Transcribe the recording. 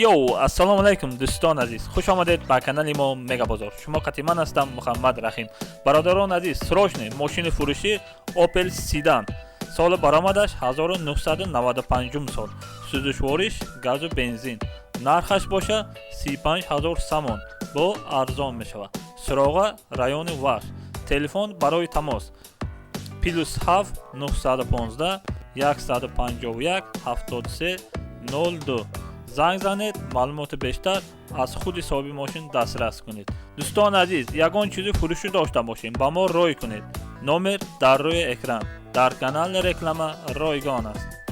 assalomu alaykum do'ston aziz. Xush omaded ba kanali mo Mega Bozor. Shuma qatiman hastam Muhammad Rahim. Barodaron aziz, срочный mashina furushi Opel Sedan. Soli baromadаш 1995 sol. Suzish vorish, gazu benzin. Narxash bosha 35000 somon. Bu arzon meshava. Surog'a rayoni Vash. Telefon baroy tamos. +7 915 151 73 02. زنگ زنید معلومات بیشتر از خود صاحب ماشین دسترس کنید. دوستان عزیز، یگان چیزی فروشی داشته باشین با ما رای کنید. نمر در روی اکران در کانال رکلام رایگان است.